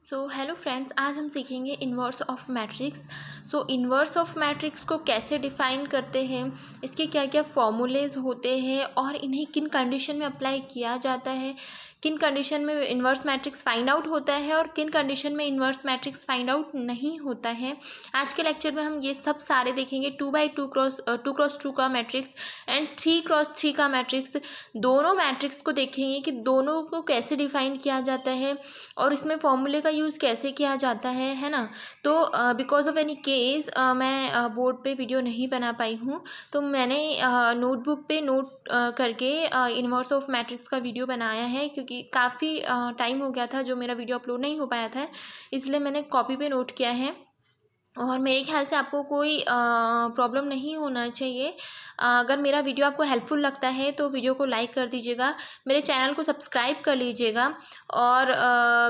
So hello friends, आज हम सीखेंगे inverse of matrix. Inverse of matrix को कैसे डिफ़ाइन करते हैं, इसके क्या क्या फॉर्मूलेज होते हैं और इन्हें किन कंडीशन में अप्लाई किया जाता है, किन कंडीशन में इन्वर्स मैट्रिक्स फाइंड आउट होता है और किन कंडीशन में इन्वर्स मैट्रिक्स फाइंड आउट नहीं होता है। आज के लेक्चर में हम ये सब सारे देखेंगे। 2x2 का मैट्रिक्स एंड 3x3 का मैट्रिक्स, दोनों मैट्रिक्स को देखेंगे कि दोनों को कैसे डिफ़ाइन किया जाता है और इसमें फॉर्मूले का यूज़ कैसे किया जाता है ना। तो बिकॉज ऑफ एनी केस मैं बोर्ड पे वीडियो नहीं बना पाई हूँ, तो मैंने नोटबुक पे नोट करके इन्वर्स ऑफ मैट्रिक्स का वीडियो बनाया है, क्योंकि काफ़ी टाइम हो गया था जो मेरा वीडियो अपलोड नहीं हो पाया था, इसलिए मैंने कॉपी पे नोट किया है। और मेरे ख्याल से आपको कोई प्रॉब्लम नहीं होना चाहिए। अगर मेरा वीडियो आपको हेल्पफुल लगता है तो वीडियो को लाइक कर दीजिएगा, मेरे चैनल को सब्सक्राइब कर लीजिएगा और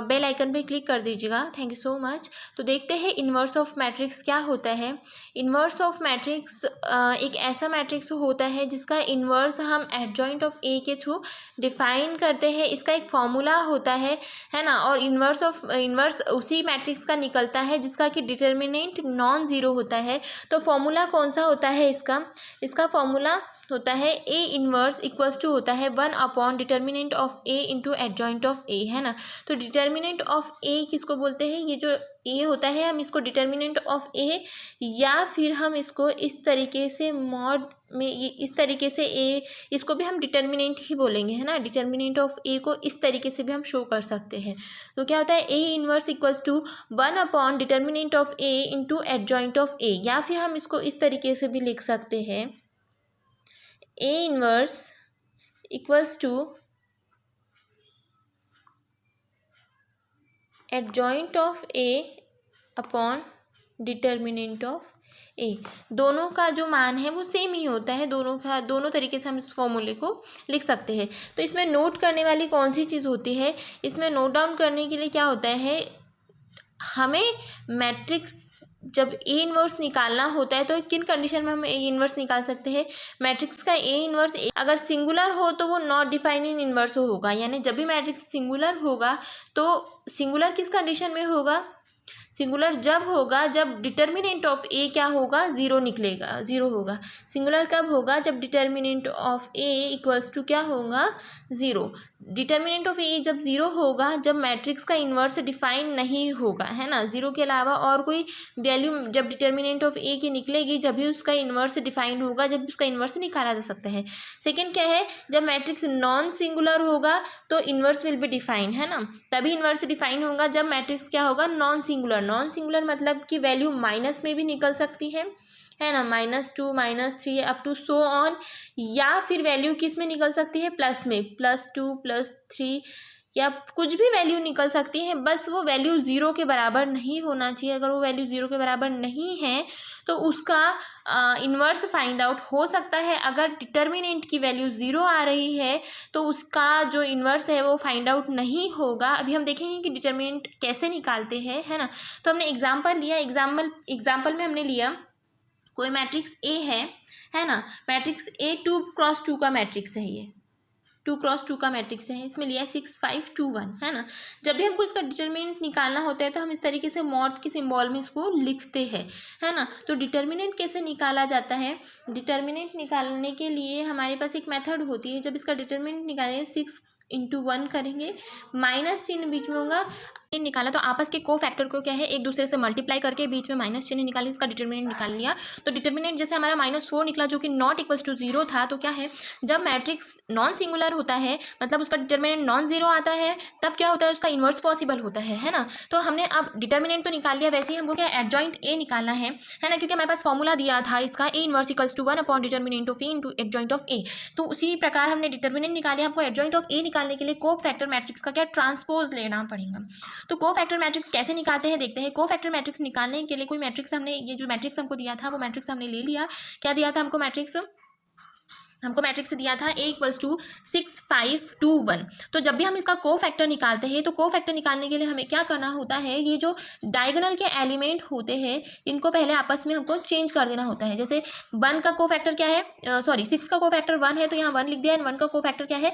बेल आइकन पे क्लिक कर दीजिएगा। Thank you so much. तो देखते हैं इन्वर्स ऑफ मैट्रिक्स क्या होता है। इन्वर्स ऑफ मैट्रिक्स एक ऐसा मैट्रिक्स होता है जिसका इन्वर्स हम एडजॉइंट ऑफ ए के थ्रू डिफाइन करते हैं। इसका एक फॉर्मूला होता है ना। और इन्वर्स उसी मैट्रिक्स का निकलता है जिसका कि डिटर्मिनेंट नॉन ज़ीरो होता है। तो फॉर्मूला कौन सा होता है इसका फॉर्मूला होता है ए इन्वर्स इक्वल्स टू होता है 1 upon determinant of A into adjoint of A, है ना। तो डिटर्मिनेंट ऑफ ए किसको बोलते हैं? ये जो ए होता है हम इसको डिटर्मिनेंट ऑफ ए, या फिर हम इसको इस तरीके से मॉड में ये इस तरीके से ए, इसको भी हम डिटर्मिनेंट ही बोलेंगे, है ना। डिटर्मिनेंट ऑफ ए को इस तरीके से भी हम शो कर सकते हैं। तो क्या होता है? A inverse equals to 1 upon determinant of A into adjoint of A, या फिर हम इसको इस तरीके से भी लिख सकते हैं, A inverse equals to adjoint of A upon determinant of A. दोनों का जो मान है वो सेम ही होता है, दोनों तरीके से हम इस फॉर्मूले को लिख सकते हैं। तो इसमें नोट करने वाली कौन सी चीज़ होती है? इसमें नोट डाउन करने के लिए क्या होता है, हमें मैट्रिक्स जब ए इन्वर्स निकालना होता है तो किन कंडीशन में हम ए इन्वर्स निकाल सकते हैं। मैट्रिक्स का ए इन्वर्स अगर सिंगुलर हो तो वो नॉट डिफाइनिंग इन्वर्स होगा, यानी जब भी मैट्रिक्स सिंगुलर होगा तो सिंगुलर किस कंडीशन में होगा? सिंगुलर जब होगा जब डिटर्मिनेंट ऑफ ए क्या होगा? ज़ीरो निकलेगा, ज़ीरो होगा। सिंगुलर कब होगा? जब determinant of A equals to क्या होगा? ज़ीरो। डिटर्मिनेंट ऑफ ए जब ज़ीरो होगा जब मैट्रिक्स का इन्वर्स डिफाइन नहीं होगा, है ना। ज़ीरो के अलावा और कोई वैल्यू जब डिटर्मिनेंट ऑफ ए की निकलेगी जब भी उसका इन्वर्स डिफाइन होगा, जब उसका इन्वर्स निकाला जा सकता है। सेकेंड क्या है? जब मैट्रिक्स नॉन सिंगुलर होगा तो इन्वर्स विल बी डिफाइन, है ना। तभी इन्वर्स डिफाइन होगा जब मैट्रिक्स क्या होगा? नॉन सिंगुलर मतलब कि वैल्यू माइनस में भी निकल सकती है ना, -2 -3 अप टू सो ऑन, या फिर वैल्यू किस में निकल सकती है? प्लस में, +2 +3 या कुछ भी वैल्यू निकल सकती है, बस वो वैल्यू ज़ीरो के बराबर नहीं होना चाहिए। अगर वो वैल्यू ज़ीरो के बराबर नहीं है तो उसका इन्वर्स फाइंड आउट हो सकता है। अगर डिटर्मिनेंट की वैल्यू ज़ीरो आ रही है तो उसका जो इन्वर्स है वो फाइंड आउट नहीं होगा। अभी हम देखेंगे कि डिटर्मिनेंट कैसे निकालते हैं, है ना। तो हमने एग्जाम्पल लिया, एग्जाम्पल में हमने लिया कोई मैट्रिक्स ए है ना। मैट्रिक्स ए 2x2 का मैट्रिक्स है, ये 2x2 का मैट्रिक्स है। इसमें लिया है 6 5 2 1, है ना। जब भी हमको इसका डिटर्मिनेंट निकालना होता है तो हम इस तरीके से मॉड के सिंबल में इसको लिखते हैं, है ना। तो डिटर्मिनेंट कैसे निकाला जाता है? डिटर्मिनेंट निकालने के लिए हमारे पास एक मेथड होती है। जब इसका डिटर्मिनेंट निकालेंगे 6 × 1 करेंगे, माइनस चिन्ह बीच में होगा, निकाला तो आपस के को फैक्टर को क्या है, एक दूसरे से मल्टीप्लाई करके बीच में माइनस चिन्ह निकाले, इसका डिटर्मिनेंट निकाल लिया। तो डिटर्मिनेंट जैसे हमारा -4 निकला जो कि नॉट इक्वल्स टू 0 था, तो क्या है, जब मैट्रिक्स नॉन सिंगुलर होता है मतलब उसका डिटर्मिनेंट नॉन ज़ीरो आता है, तब क्या होता है, उसका इन्वर्स पॉसिबल होता है ना। तो हमने अब डिटर्मिनेंट तो निकाल लिया, वैसे ही हमको क्या एडजॉइंट ए निकालना है ना, क्योंकि हमारे पास फॉर्मूला दिया था इसका A inverse equals to 1 upon determinant of A into adjoint of A. तो उसी प्रकार हमने डिटर्मिनेंट निकाले। हमको एडजॉइंट ऑफ ए निकालने के लिए को फैक्टर मैट्रिक्स का क्या ट्रांसपोज लेना पड़ेगा। तो को फैक्टर मैट्रिक्स कैसे निकालते हैं देखते हैं। को फैक्टर मैट्रिक्स निकालने के लिए कोई मैट्रिक्स हमने, ये जो मैट्रिक्स हमको दिया था वो मैट्रिक्स हमने ले लिया। क्या दिया था हमको मैट्रिक्स? हमको मैट्रिक्स दिया था A = 6 5 2 1। तो जब भी हम इसका को फैक्टर निकालते हैं तो को फैक्टर निकालने के लिए हमें क्या करना होता है, ये जो डायगोनल के एलिमेंट होते हैं इनको पहले आपस में हमको चेंज कर देना होता है। जैसे 1 का को फैक्टर क्या है, सॉरी 6 का को फैक्टर 1 है तो यहाँ 1 लिख दिया, एंड 1 का को फैक्टर क्या है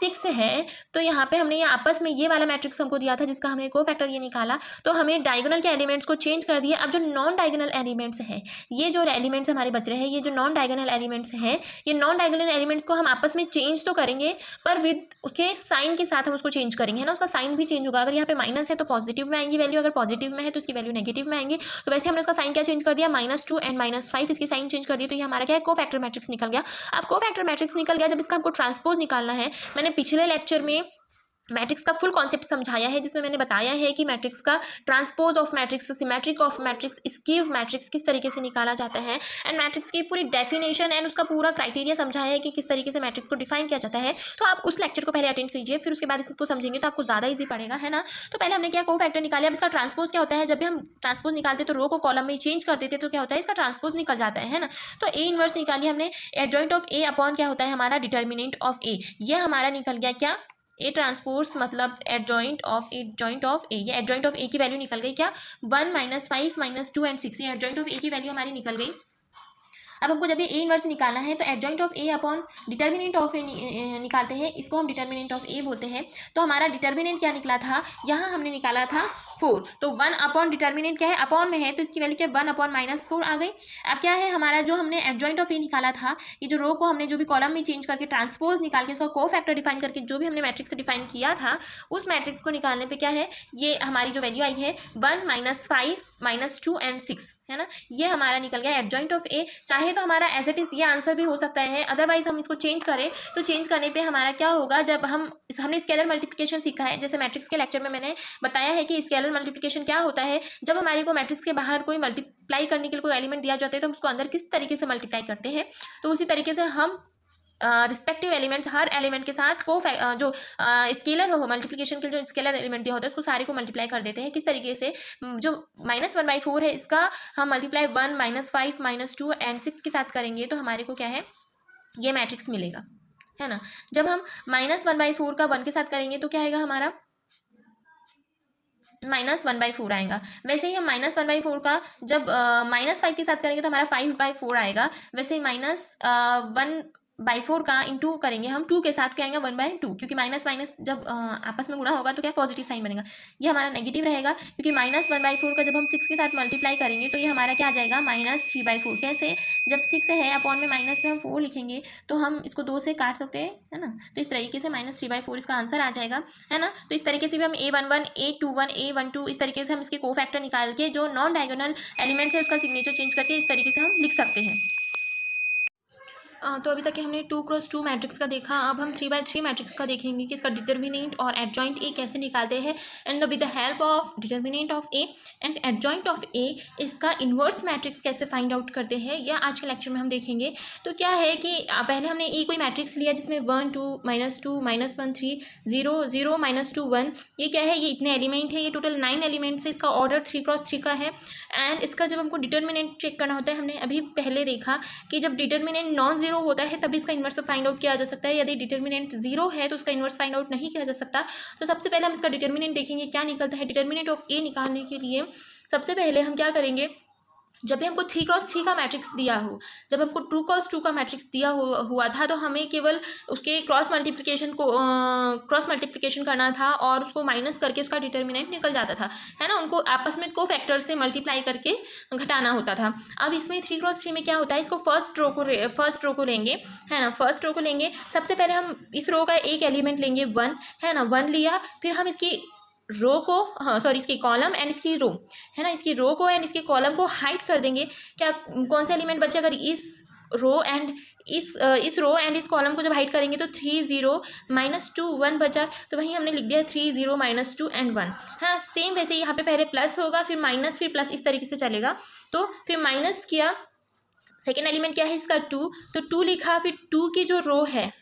6 है। तो यहाँ पे हमने ये आपस में ये वाला मैट्रिक्स हमको दिया था जिसका हमें को फैक्टर ये निकाला, तो हमें डायगोनल के एलिमेंट्स को चेंज कर दिया। अब जो नॉन डायगोनल एलिमेंट्स है, ये जो एलिमेंट्स हमारे बच रहे हैं, ये जो नॉन डायगोनल एलिमेंट्स हैं, ये नॉन डायगोनल एलिमेंट्स को हम आपस में चेंज तो करेंगे पर विद उसके साइन के साथ हम उसको चेंज करेंगे, है ना। उसका साइन भी चेंज होगा। अगर यहाँ पे माइनस है तो पॉजिटिव में आएंगी वैल्यू, अगर पॉजिटिव में है तो इसकी वैल्यू नेगेटिव में आएंगी। तो वैसे हमने उसका साइन क्या चेंज कर दिया, -2 एंड -5 इसकी साइन चेंज कर दिया। तो ये हमारा क्या है, को फैक्टर मैट्रिक्स निकल गया। अब को फैक्टर मैट्रिक्स निकल गया, जब इसका हमको ट्रांसपोज निकालना है, मैंने पिछले लेक्चर में मैट्रिक्स का फुल कॉन्सेप्ट समझाया है जिसमें मैंने बताया है कि मैट्रिक्स का transpose of matrix, symmetric of matrix, skew matrix किस तरीके से निकाला जाता है, एंड मैट्रिक्स की पूरी डेफिनेशन एंड उसका पूरा क्राइटेरिया समझाया है कि किस तरीके से मैट्रिक्स को डिफाइन किया जाता है। तो आप उस लेक्चर को पहले अटेंड कीजिए, फिर उसके बाद इसको समझेंगे तो आपको ज़्यादा ईजी पड़ेगा, है ना। तो पहले हमने क्या को फैक्टर निकाले। अब इसका ट्रांसपोज क्या होता है, जब भी हम ट्रांसपोज निकालते तो रो को कॉलम में चेंज कर देते तो क्या होता है, इसका ट्रांसपोज निकल जाता है ना। तो ए इनवर्स निकालिए हमने, एडजॉइंट ऑफ ए अपॉन क्या होता है हमारा डिटर्मिनेंट ऑफ ए, ये हमारा निकल गया क्या, ए ट्रांसपोज मतलब एडजॉइंट ऑफ ए। ये एडजॉइंट ऑफ ए की वैल्यू निकल गई क्या, 1 -5 -2 एंड 6। ये एडजॉइंट ऑफ ए की वैल्यू हमारी निकल गई। अब हमको जब ये ए इनवर्स निकालना है तो adjoint of A upon determinant of A निकालते हैं, इसको हम डिटर्मिनेंट ऑफ ए बोलते हैं। तो हमारा डिटर्मिनेंट क्या निकला था, यहाँ हमने निकाला था 4। तो 1 अपॉन डिटर्मिनेंट क्या है, अपॉन में है तो इसकी वैल्यू क्या 1 अपॉन -4 आ गई। अब क्या है हमारा, जो हमने एडजॉइंट ऑफ ए निकाला था, ये जो रो को हमने जो भी कॉलम में चेंज करके ट्रांसपोज निकाल के उसका को फैक्टर डिफाइन करके जो भी हमने मैट्रिक्स डिफाइन किया था, उस मैट्रिक्स को निकालने पे क्या है, ये हमारी जो वैल्यू आई है 1 -5 -2 एंड 6, है ना। ये हमारा निकल गया एडजॉइंट ऑफ ए। चाहे तो हमारा एज इट इज़ ये आंसर भी हो सकता है, अदरवाइज हम इसको चेंज करें तो चेंज करने पे हमारा क्या होगा, जब हमने स्केलर मल्टीप्लिकेशन सीखा है, जैसे मैट्रिक्स के लेक्चर में मैंने बताया है कि स्केलर मल्टीप्लिकेशन क्या होता है। जब हमारे को मैट्रिक्स के बाहर कोई मल्टीप्लाई करने के लिए कोई एलिमेंट दिया जाता है तो हम उसको अंदर किस तरीके से मल्टीप्लाई करते हैं, तो उसी तरीके से हम रिस्पेक्टिव एलिमेंट्स हर एलिमेंट के साथ को जो स्केलर हो मल्टीप्लिकेशन के जो स्केलर एलिमेंट दिया होता है उसको सारे को मल्टीप्लाई कर देते हैं। किस तरीके से, जो -1/4 है इसका हम मल्टीप्लाई 1 -5 -2 एंड 6 के साथ करेंगे तो हमारे को क्या है, ये मैट्रिक्स मिलेगा, है ना। जब हम -1/4 का 1 के साथ करेंगे तो क्या आएगा हमारा, -1/4 आएगा। वैसे ही हम -1/4 का जब -5 के साथ करेंगे तो हमारा 5/4 आएगा। वैसे ही -1/4 का इंटू करेंगे हम 2 के साथ, क्या आएगा 1/2, क्योंकि माइनस माइनस जब आपस में गुणा होगा तो क्या पॉजिटिव साइन बनेगा, ये हमारा नेगेटिव रहेगा। क्योंकि -1/4 का जब हम 6 के साथ मल्टीप्लाई करेंगे तो ये हमारा क्या आ जाएगा, -3/4। कैसे, जब 6 है अपॉन में माइनस में हम 4 लिखेंगे तो हम इसको 2 से काट सकते हैं, है ना। तो इस तरीके से -3/4 इसका आंसर आ जाएगा, है ना। तो इस तरीके से भी हम A11 A21 A12 इस तरीके से हम इसके को फैक्टर निकाल के जो नॉन डायगोनल एलिमेंट्स है उसका सिग्नेचर चेंज करके इस तरीके से हम लिख सकते हैं। तो अभी तक हमने 2x2 मैट्रिक्स का देखा। अब हम 3x3 मैट्रिक्स का देखेंगे कि इसका डिटर्मिनेंट और एडजॉइंट ए कैसे निकालते हैं, and with the help of determinant of A and adjoint of A इसका इन्वर्स मैट्रिक्स कैसे फाइंड आउट करते हैं, यह आज के लेक्चर में हम देखेंगे। तो क्या है कि पहले हमने ए कोई मैट्रिक्स लिया जिसमें 1 2 -2 -1 3 0 0 -2 1, ये क्या है, ये इतने एलिमेंट है, ये टोटल 9 एलिमेंट्स है। इसका ऑर्डर 3x3 का है। एंड इसका जब हमको डिटर्मिनेंट चेक करना होता है, हमने अभी पहले देखा कि जब डिटर्मिनेंट नॉन जीरो होता है तभी इसका इन्वर्स फाइंड आउट किया जा सकता है। यदि डिटर्मिनेंट जीरो है तो उसका इन्वर्स फाइंड आउट नहीं किया जा सकता। तो सबसे पहले हम इसका डिटर्मिनेंट देखेंगे क्या निकलता है। डिटर्मिनेंट ऑफ ए निकालने के लिए सबसे पहले हम क्या करेंगे, जब भी हमको 3x3 का मैट्रिक्स दिया हो, जब हमको 2x2 का मैट्रिक्स दिया हुआ था तो हमें केवल उसके क्रॉस मल्टीप्लिकेशन करना था और उसको माइनस करके उसका डिटर्मिनेंट निकल जाता था, है ना। उनको आपस में को फैक्टर से मल्टीप्लाई करके घटाना होता था। अब इसमें 3x3 में क्या होता है, इसको फर्स्ट रो को लेंगे, है ना। फर्स्ट रो को लेंगे, सबसे पहले हम इस रो का एक एलिमेंट लेंगे 1, है ना। 1 लिया, फिर हम इसकी रो को, हाँ सॉरी, इसकी कॉलम एंड इसकी रो, है ना, इसकी रो को एंड इसके कॉलम को हाइड कर देंगे। क्या कौन सा एलिमेंट बचा, अगर इस रो एंड इस रो एंड इस कॉलम को जब हाइड करेंगे तो 3 0 -2 1 बचा, तो वहीं हमने लिख दिया 3 0 -2 एंड 1। हाँ, सेम वैसे यहाँ पे पहले प्लस होगा, फिर माइनस, फिर प्लस, इस तरीके से चलेगा। तो फिर माइनस किया, सेकेंड एलिमेंट क्या है इसका 2, तो 2 लिखा, फिर 2 की जो रो है,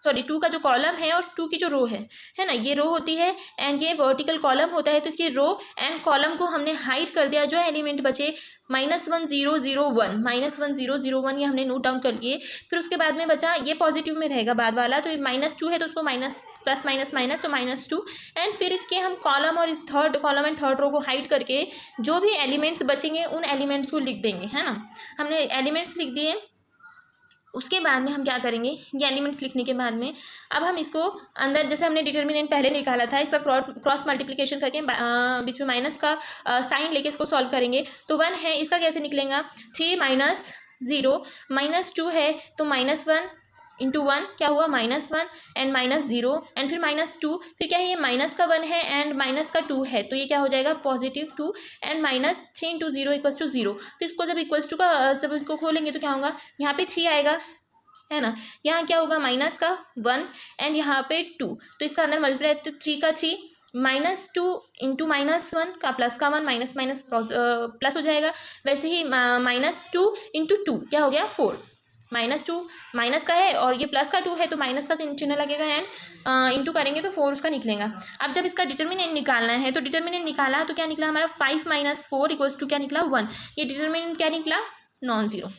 सॉरी 2 का जो कॉलम है और 2 की जो रो है ना, ये रो होती है एंड ये वर्टिकल कॉलम होता है। तो इसकी रो एंड कॉलम को हमने हाइड कर दिया। जो एलिमेंट बचे -1 0 0 1, -1 0 0 1 ये हमने नोट डाउन कर लिए। फिर उसके बाद में बचा ये पॉजिटिव में रहेगा बाद वाला, तो -2 है तो उसको माइनस प्लस माइनस माइनस तो -2 एंड फिर इसके हम कॉलम और third column and third row को हाइड करके जो भी एलिमेंट्स बचेंगे उन एलिमेंट्स को लिख देंगे, है ना। हमने एलिमेंट्स लिख दिए। उसके बाद में हम क्या करेंगे, ये एलिमेंट्स लिखने के बाद में अब हम इसको अंदर, जैसे हमने डिटर्मिनेंट पहले निकाला था, इसका क्रॉस मल्टीप्लिकेशन करके बीच में माइनस का साइन लेके इसको सॉल्व करेंगे। तो 1 है, इसका कैसे निकलेगा, 3 - 0 -2 है तो -1 इंटू 1 क्या हुआ -1 एंड -0 एंड फिर -2, फिर क्या है ये माइनस का 1 है एंड माइनस का 2 है तो ये क्या हो जाएगा +2 एंड -3 इंटू 0 = 0। तो इसको जब =2 का जब इसको खोलेंगे तो क्या होगा, यहाँ पे 3 आएगा, है ना। यहाँ क्या होगा माइनस का 1 एंड यहाँ पे 2, तो इसका अंदर मल्टीप्लाई, तो 3 का 3 -2 इंटू -1 का प्लस का 1 माइनस माइनस प्लस हो जाएगा। वैसे ही -2 इंटू 2 क्या हो गया 4, -2 माइनस का है और ये प्लस का 2 है तो माइनस का चिन्ह लगेगा एंड इंटू करेंगे तो 4 उसका निकलेगा। अब जब इसका डिटर्मिनेंट निकालना है तो डिटर्मिनेंट निकाला तो क्या निकला हमारा 5 - 4 = क्या निकला 1। ये डिटर्मिनेंट क्या निकला, non zero.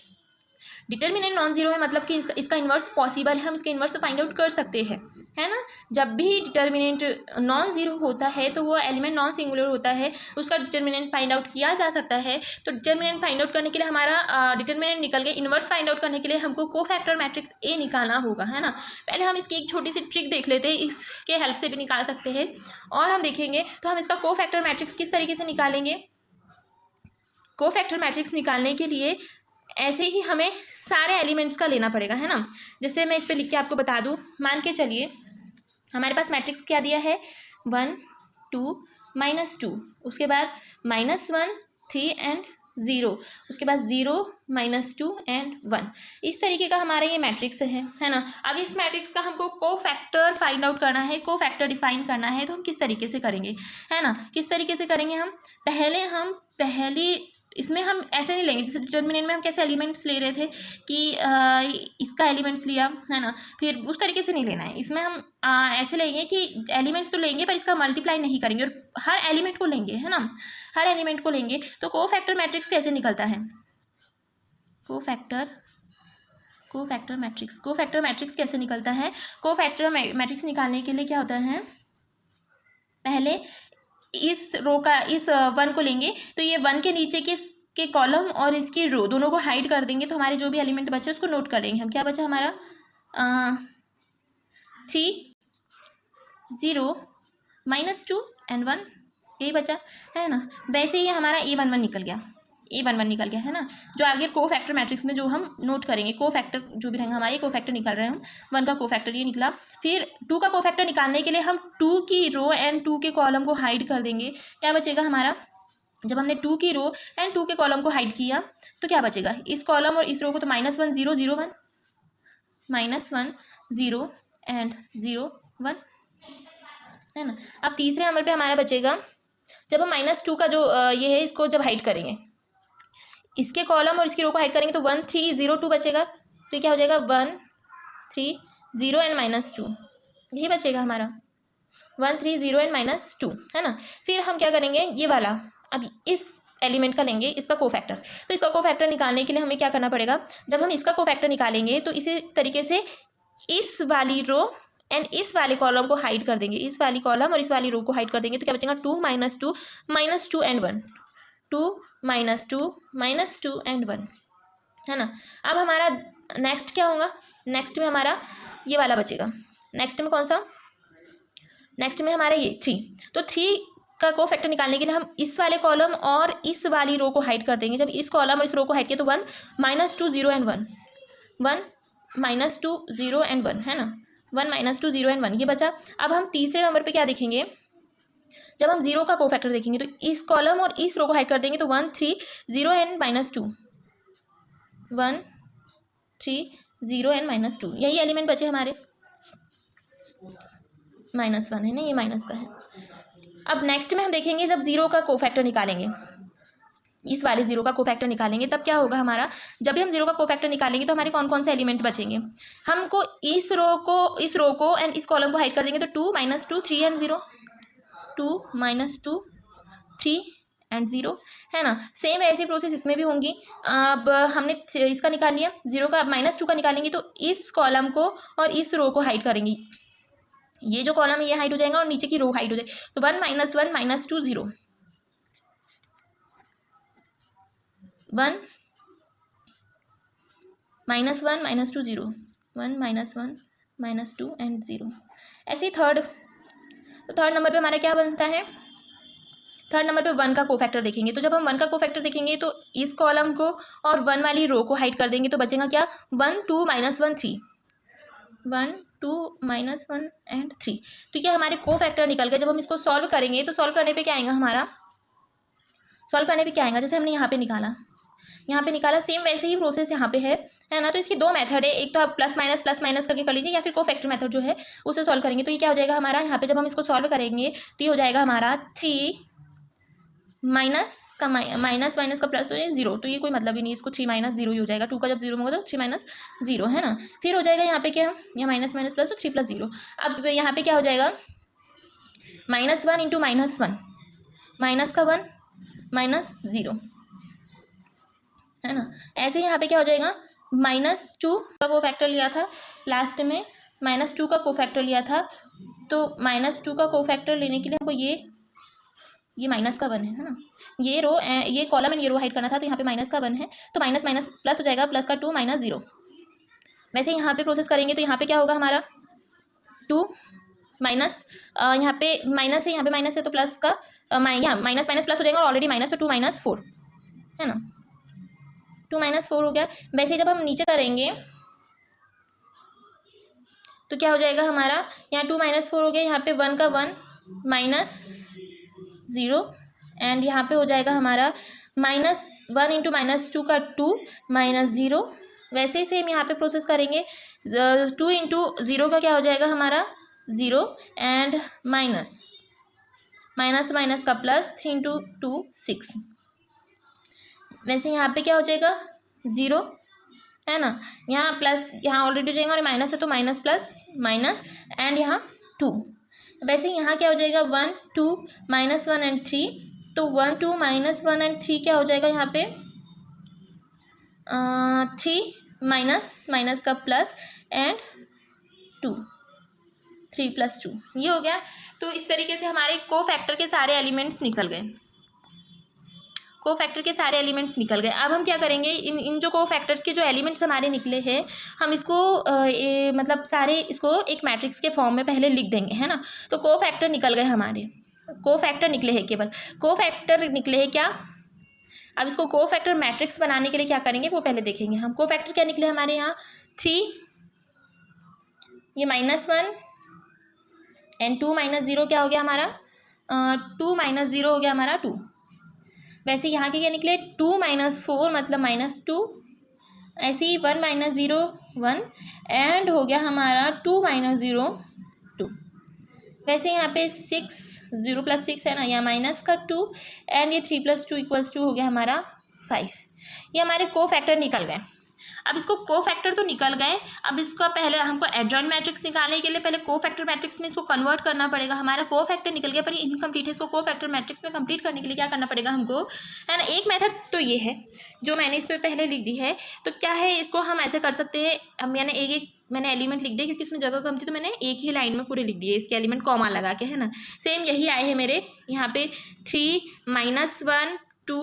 Determinant non zero है मतलब कि इसका इन्वर्स पॉसिबल है, हम इसका इन्वर्स फाइंड आउट कर सकते हैं, है ना। जब भी डिटर्मिनेंट नॉन जीरो होता है तो वो एलिमेंट नॉन सिंगुलर होता है, उसका डिटर्मिनेंट फाइंड आउट किया जा सकता है। तो डिटर्मिनेंट फाइंड आउट करने के लिए हमारा डिटर्मिनेंट निकल गया, इन्वर्स फाइंड आउट करने के लिए हमको कोफैक्टर मैट्रिक्स ए निकालना होगा, है ना। पहले हम इसकी एक छोटी सी ट्रिक देख लेते हैं, इसके हेल्प से भी निकाल सकते हैं और हम देखेंगे। तो हम इसका कोफैक्टर मैट्रिक्स किस तरीके से निकालेंगे। कोफैक्टर मैट्रिक्स निकालने के लिए ऐसे ही हमें सारे एलिमेंट्स का लेना पड़ेगा, है ना। जैसे मैं इस पे लिख के आपको बता दूं, मान के चलिए हमारे पास मैट्रिक्स क्या दिया है 1 2 -2, उसके बाद -1 3 एंड 0, उसके बाद 0 -2 एंड 1। इस तरीके का हमारा ये मैट्रिक्स है ना। अब इस मैट्रिक्स का हमको कोफैक्टर फाइंड आउट करना है, कोफैक्टर डिफाइन करना है, तो हम किस तरीके से करेंगे, है ना। किस तरीके से करेंगे, हम पहली इसमें हम ऐसे नहीं लेंगे जैसे डिटर्मिनेंट में हम कैसे एलिमेंट्स ले रहे थे कि इसका एलिमेंट्स लिया, है ना। फिर उस तरीके से नहीं लेना है, इसमें हम ऐसे लेंगे कि एलिमेंट्स तो लेंगे पर इसका मल्टीप्लाई नहीं करेंगे और हर एलिमेंट को लेंगे, है ना। हर एलिमेंट को लेंगे। तो कोफैक्टर मैट्रिक्स कैसे निकलता है, कोफैक्टर मैट्रिक्स कैसे निकलता है। कोफैक्टर मैट्रिक्स निकालने के लिए क्या होता है, पहले इस रो का इस 1 को लेंगे तो ये 1 के नीचे के कॉलम और इसकी रो दोनों को हाइड कर देंगे। तो हमारे जो भी एलिमेंट बचे उसको नोट कर लेंगे हम। क्या बचा हमारा 3 0 -2 एंड 1, यही बचा, है ना। वैसे ही हमारा A11 निकल गया, है ना। जो आगे कोफैक्टर मैट्रिक्स में जो हम नोट करेंगे, कोफैक्टर जो भी रहेंगे हमारे, कोफैक्टर निकाल रहे हैं हम, 1 का कोफैक्टर ये निकला। फिर 2 का कोफैक्टर निकालने के लिए हम 2 की रो एंड 2 के कॉलम को हाइड कर देंगे। क्या बचेगा हमारा, जब हमने 2 की रो एंड 2 के कॉलम को हाइड किया तो क्या बचेगा, इस कॉलम और इस रो को, तो -1 0 0 1, -1 0 एंड 0 1, है ना। अब तीसरे नंबर पे हमारा बचेगा, जब हम -2 का जो ये है इसको जब हाइड करेंगे, इसके कॉलम और इसकी रो को हाइड करेंगे तो 1 3 0 2 बचेगा। तो क्या हो जाएगा 1 3 0 एंड -2, यही बचेगा हमारा 1 3 0 एंड -2, है ना। फिर हम क्या करेंगे, ये वाला अब इस एलिमेंट का लेंगे इसका कोफैक्टर। तो इसका कोफैक्टर निकालने के लिए हमें क्या करना पड़ेगा, जब हम इसका कोफैक्टर निकालेंगे तो इसी तरीके से इस वाली रो एंड इस वाले कॉलम को हाइड कर देंगे, इस वाली कॉलम और इस वाली रो को हाइड कर देंगे। तो क्या बचेगा 2 -2 एंड 1, 2 -2 एंड 1, है ना। अब हमारा नेक्स्ट क्या होगा, नेक्स्ट में हमारा ये वाला बचेगा। नेक्स्ट में कौन सा, नेक्स्ट में हमारा ये 3। तो 3 का कोफैक्टर निकालने के लिए हम इस वाले कॉलम और इस वाली रो को हाइड कर देंगे। जब इस कॉलम और इस रो को हाइड किया तो 1 -2 0 एंड 1, 1 -2 0 एंड 1, है ना। 1 -2 0 एंड 1 ये बचा। अब हम तीसरे नंबर पे क्या देखेंगे, जब हम 0 का कोफैक्टर देखेंगे तो इस कॉलम और इस रो को हाइड कर देंगे तो 1 3 0 एंड -2, 1 3 0 एंड -2, यही एलिमेंट बचे हमारे। -1 है ना, ये माइनस का है। अब नेक्स्ट में हम देखेंगे जब 0 का कोफैक्टर निकालेंगे, इस वाले जीरो का कोफैक्टर निकालेंगे तब क्या होगा हमारा, जब भी हम जीरो का कोफैक्टर निकालेंगे तो हमारे कौन कौन से एलिमेंट बचेंगे, हमको इस रो को एंड इस कॉलम को हाइड कर देंगे तो 2 - 2 3 एंड 0, 2 - 2 3 एंड 0 है ना। सेम ऐसी प्रोसेस इसमें भी होंगी। अब हमने इसका निकाल लिया, जीरो का, अब -2 का निकालेंगे तो इस कॉलम को और इस रो को हाइड करेंगे, ये जो कॉलम है ये हाइड हो जाएगा और नीचे की रो हाइड हो जाएगी, तो 1 - 1 - 2 0, 1 - 1 - 2 0, 1 - 1 - 2 एंड 0। ऐसे ही थर्ड नंबर पे हमारा क्या बनता है, थर्ड नंबर पे 1 का कोफैक्टर देखेंगे, तो जब हम 1 का कोफैक्टर देखेंगे तो इस कॉलम को और 1 वाली रो को हाइड कर देंगे तो बचेगा क्या, 1 2 - 1 3, 1 2 - 1 एंड 3। तो ये हमारे कोफैक्टर निकल गए। जब हम इसको सॉल्व करेंगे तो सॉल्व करने पे क्या आएगा हमारा, सॉल्व करने पे क्या आएगा, जैसे हमने यहाँ पे निकाला, सेम वैसे ही प्रोसेस यहाँ पे है ना। तो इसकी दो मेथड है, एक तो आप प्लस माइनस करके कर लीजिए, या फिर कोफैक्टर मेथड जो है उससे सॉल्व करेंगे। तो ये क्या हो जाएगा हमारा, यहाँ पे जब हम इसको सॉल्व करेंगे तो ये हो जाएगा हमारा 3 माइनस का प्लस तो ये 0, तो ये कोई मतलब ही नहीं, इसको 3 - 0 ही हो जाएगा। 2 का जब 0 होगा तो 3 - 0 है ना। फिर हो जाएगा यहाँ पे क्या, यहाँ माइनस प्लस तो 3 + 0। अब यहाँ पे क्या हो जाएगा, -1 × -1, माइनस का 1 -0 है ना। ऐसे ही यहाँ पे क्या हो जाएगा, -2 का कोफैक्टर लिया था लास्ट में, -2 का कोफैक्टर लिया था, तो -2 का कोफैक्टर लेने के लिए हमको ये माइनस का 1 है ना, ये रो ये कॉलम एंड ये रो हाइड करना था, तो यहाँ पे माइनस का 1 है, तो माइनस प्लस हो जाएगा, प्लस का 2 - 0। वैसे यहाँ पे प्रोसेस करेंगे तो यहाँ पे क्या होगा हमारा, 2 माइनस, यहाँ पे माइनस है, यहाँ पे माइनस है तो प्लस का यहाँ माइनस प्लस हो जाएगा, और ऑलरेडी माइनस, तो 2 - 4 है ना, 2 - 4 हो गया। वैसे ही जब हम नीचे करेंगे तो क्या हो जाएगा हमारा, यहाँ 2 - 4 हो गया, यहाँ पे 1 का 1 -0 एंड यहाँ पे हो जाएगा हमारा -1 × -2 का 2 -0। वैसे ही सेम यहाँ पे प्रोसेस करेंगे, 2 × 0 का क्या हो जाएगा हमारा 0 एंड माइनस का प्लस, 3 × 2 6। वैसे यहाँ पे क्या हो जाएगा 0 है ना, यहाँ प्लस, यहाँ ऑलरेडी हो जाएगा और माइनस है तो माइनस प्लस माइनस एंड यहाँ 2। वैसे यहाँ क्या हो जाएगा 1 2 -1 एंड 3, तो 1 2 -1 एंड 3 क्या हो जाएगा यहाँ पे 3 माइनस का प्लस एंड 2, 3 + 2 ये हो गया। तो इस तरीके से हमारे कोफैक्टर के सारे एलिमेंट्स निकल गए, कोफैक्टर के सारे एलिमेंट्स निकल गए। अब हम क्या करेंगे, इन जो कोफैक्टर्स के जो एलिमेंट्स हमारे निकले हैं, हम इसको मतलब सारे इसको एक मैट्रिक्स के फॉर्म में पहले लिख देंगे, है ना। तो कोफैक्टर निकल गए हमारे, कोफैक्टर निकले हैं, केवल कोफैक्टर निकले हैं क्या। अब इसको कोफैक्टर मैट्रिक्स बनाने के लिए क्या करेंगे वो पहले देखेंगे हम। कोफैक्टर क्या निकले हमारे यहाँ 3, ये -1 एंड 2 - 0 क्या हो गया हमारा 2 - 0 हो गया हमारा 2। वैसे यहाँ के क्या निकले 2 - 4 मतलब -2, ऐसे ही 1 - 0 1 एंड हो गया हमारा 2 - 0 2। वैसे यहाँ पे 6 0 + 6 है ना, यहाँ माइनस का 2 एंड ये 3 + 2 = हो गया हमारा 5। ये हमारे कोफैक्टर निकल गए। अब इसको कोफैक्टर तो निकल गए, अब इसका पहले हमको एडजॉइंट मैट्रिक्स निकालने के लिए पहले कोफैक्टर मैट्रिक्स में इसको कन्वर्ट करना पड़ेगा। हमारा कोफैक्टर निकल गया पर ये इनकम्प्लीट है, इसको कोफैक्टर मैट्रिक्स में कंप्लीट करने के लिए क्या करना पड़ेगा हमको, है ना। एक मेथड तो ये है जो मैंने इस पर पहले लिख दी है। तो क्या है, इसको हम ऐसे कर सकते हैं, मैंने एलिमेंट लिख दिए क्योंकि इसमें जगह कम थी, तो मैंने एक ही लाइन में पूरे लिख दिए इसके एलिमेंट कॉमा लगा के, है ना। सेम यही आए हैं मेरे यहाँ पे 3 - 1 2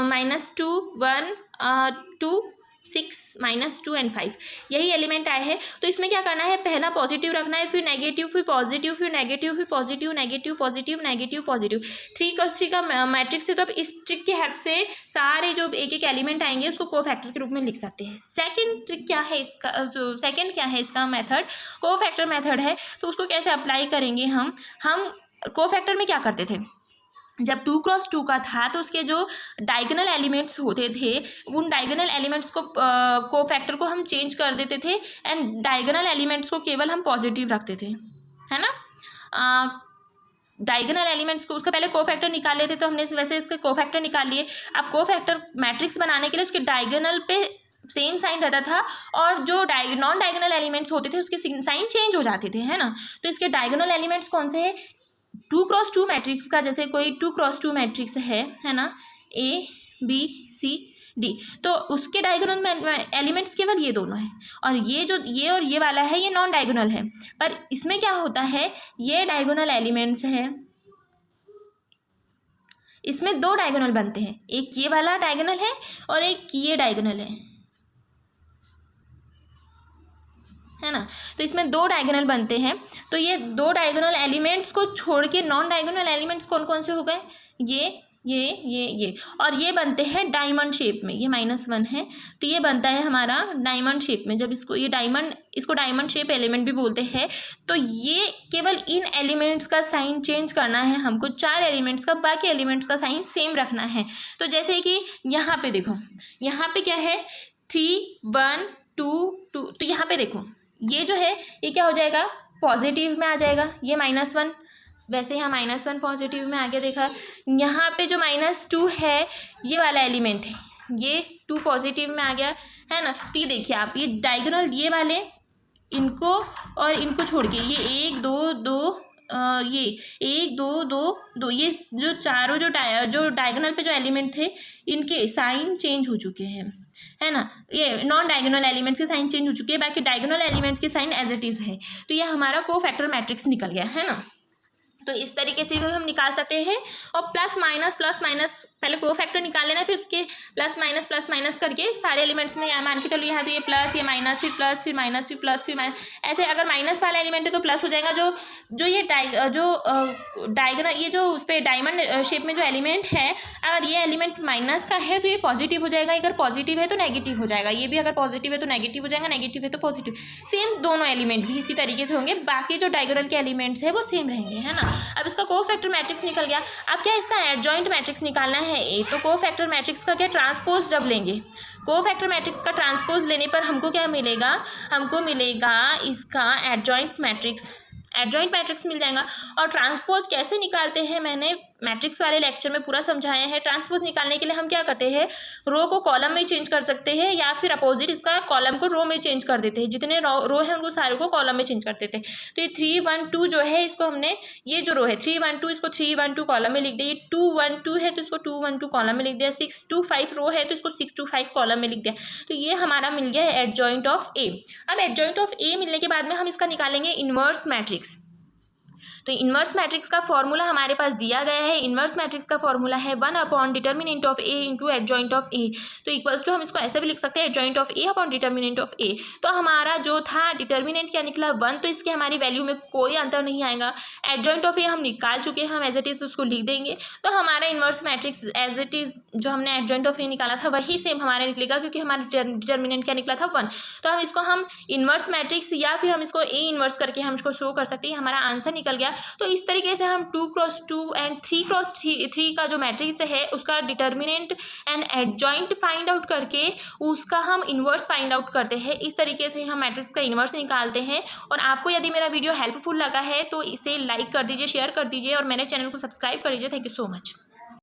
-2 1 2 6 -2 एंड 5 यही एलिमेंट आए हैं। तो इसमें क्या करना है, पहला पॉजिटिव रखना है, फिर नेगेटिव, फिर पॉजिटिव, फिर नेगेटिव, फिर positive negative positive negative positive. 3 × 3 का मैट्रिक्स है, तो अब इस ट्रिक की हेल्प से सारे जो एक एक एलिमेंट आएंगे उसको कोफैक्टर के रूप में लिख सकते हैं। सेकंड ट्रिक क्या है इसका, सेकंड क्या है इसका मेथड, कोफैक्टर मेथड है। तो उसको कैसे अप्लाई करेंगे हम कोफैक्टर में क्या करते थे, जब 2 × 2 का था तो उसके जो डायगोनल एलिमेंट्स होते थे उन डायगोनल एलिमेंट्स को कोफैक्टर को हम चेंज कर देते थे एंड डायगोनल एलिमेंट्स को केवल हम पॉजिटिव रखते थे, है ना। डायगोनल एलिमेंट्स को उसका पहले कोफैक्टर निकाल लेते तो हमने वैसे इसके कोफैक्टर निकाल लिए। अब कोफैक्टर मैट्रिक्स बनाने के लिए उसके डायगोनल पे सेम साइन रहता था और जो नॉन डायगोनल एलिमेंट्स होते थे उसके साइन चेंज हो जाते थे, है ना। तो इसके डायगोनल एलिमेंट्स कौन से हैं? 2x2 मैट्रिक्स का, जैसे कोई 2x2 मैट्रिक्स है ना, ABCD, तो उसके डायगोनल एलिमेंट्स केवल ये दोनों हैं। और ये और ये वाला है, ये नॉन डायगोनल है। पर इसमें क्या होता है, ये डायगोनल एलिमेंट्स है, इसमें दो डायगोनल बनते हैं, एक ये वाला डायगोनल है और एक ये डायगोनल है ना। तो इसमें दो डायगोनल बनते हैं। तो ये दो डायगोनल एलिमेंट्स को छोड़ के नॉन डायगोनल एलिमेंट्स कौन कौन से हो गए? ये और ये बनते हैं डायमंड शेप में। ये -1 है तो ये बनता है हमारा डायमंड शेप में। जब इसको डायमंड शेप एलिमेंट भी बोलते हैं। तो ये केवल इन एलिमेंट्स का साइन चेंज करना है हमको, 4 एलिमेंट्स का, बाकी एलिमेंट्स का साइन सेम रखना है। तो जैसे कि यहाँ पे देखो, यहाँ पे क्या है, 3 1 2 2, तो यहाँ पे देखो ये जो है ये क्या हो जाएगा, पॉजिटिव में आ जाएगा। ये -1, वैसे यहाँ -1 पॉजिटिव में आगे देखा। यहाँ पे जो -2 है ये वाला एलिमेंट है, ये 2 पॉजिटिव में आ गया, है ना। तो ये देखिए आप, ये डायगोनल ये वाले, इनको और इनको छोड़ के ये 1 2 2, ये 1 2 2 2, ये जो चारों जो डायगोनल पे जो एलिमेंट थे इनके साइन चेंज हो चुके हैं, है ना। ये नॉन डायगोनल एलिमेंट्स के साइन चेंज हो चुके हैं, बाकी डायगोनल एलिमेंट्स के साइन एज इट इज़ है। तो ये हमारा कोफैक्टर मैट्रिक्स निकल गया, है ना। तो इस तरीके से भी हम निकाल सकते हैं। और प्लस माइनस पहले कोफैक्टर निकाल लेना, फिर उसके प्लस माइनस करके सारे एलिमेंट्स में मान के चलो, यहाँ तो ये प्लस, ये माइनस, फिर प्लस, फिर माइनस, फिर प्लस, फिर माइनस, ऐसे अगर माइनस वाला एलिमेंट है तो प्लस हो जाएगा। जो ये डायगोनल, ये जो उस पर डायमंड शेप में जो एलिमेंट है, अगर ये एलिमेंट माइनस का है तो ये पॉजिटिव हो जाएगा, अगर पॉजिटिव है तो नेगेटिव हो जाएगा। ये भी अगर पॉजिटिव है तो नेगेटिव हो जाएगा, नेगेटिव है तो पॉजिटिव। सेम दोनों एलिमेंट भी इसी तरीके से होंगे, बाकी जो डायगोनल के एलिमेंट्स है वो सेम रहेंगे, है ना। अब इसका कोफैक्टर मैट्रिक्स निकल गया। अब क्या इसका एडजॉइंट मैट्रिक्स निकालना है। तो कोफैक्टर मैट्रिक्स का क्या ट्रांसपोज जब लेंगे, कोफैक्टर मैट्रिक्स का ट्रांसपोज लेने पर हमको क्या मिलेगा, हमको मिलेगा इसका एडजॉइंट मैट्रिक्स मिल जाएगा। और ट्रांसपोज कैसे निकालते हैं मैंने मैट्रिक्स वाले लेक्चर में पूरा समझाया है। ट्रांसपोज निकालने के लिए हम क्या करते हैं, रो को कॉलम में चेंज कर सकते हैं, या फिर अपोजिट इसका कॉलम को रो में चेंज कर देते हैं। जितने रो है उनको सारे को कॉलम में चेंज कर देते हैं। तो ये 3 1 2 जो है, इसको हमने, ये जो रो है 3 1 2, इसको 3 1 2 कॉलम में लिख दिया। 2 1 2 है तो इसको 2 1 2 कॉलम में लिख दिया। 6 2 5 रो है तो इसको 6 2 5 कॉलम में लिख दिया। तो ये हमारा मिल गया है एडजॉइंट ऑफ ए। अब एडजॉइंट ऑफ ए मिलने के बाद में हम इसका निकालेंगे इन्वर्स मैट्रिक्स। तो इन्वर्स मैट्रिक्स का फॉर्मूला हमारे पास दिया गया है। इन्वर्स मैट्रिक्स का फॉर्मूला है 1 determinant of A into adjoint of A. तो इक्वल्स टू हम इसको ऐसे भी लिख सकते हैं, adjoint of A upon determinant of A. तो हमारा जो था डिटर्मिनेंट क्या निकला 1, तो इसके हमारी वैल्यू में कोई अंतर नहीं आएगा। एडजॉइंट ऑफ ए हम निकाल चुके हैं, हम एज इट इज़ उसको लिख देंगे। तो हमारा inverse matrix as it is जो हमने एडजॉइंट ऑफ ए निकाला था वही सेम हमारा निकलेगा, क्योंकि हमारा डिटर्मिनेंट क्या निकला था 1। तो हम इसको हम इन्वर्स मैट्रिक्स या फिर हम इसको ए इन्वर्स करके हम इसको शो कर सकते हैं, हमारा आंसर निकल गया। तो इस तरीके से हम 2x2 एंड 3x3 का जो मैट्रिक्स है उसका determinant and adjoint find out करके उसका हम इन्वर्स फाइंड आउट करते हैं। इस तरीके से हम मैट्रिक्स का इन्वर्स निकालते हैं। और आपको यदि मेरा वीडियो हेल्पफुल लगा है तो इसे लाइक कर दीजिए, शेयर कर दीजिए और मेरे चैनल को सब्सक्राइब कर दीजिए। Thank you so much.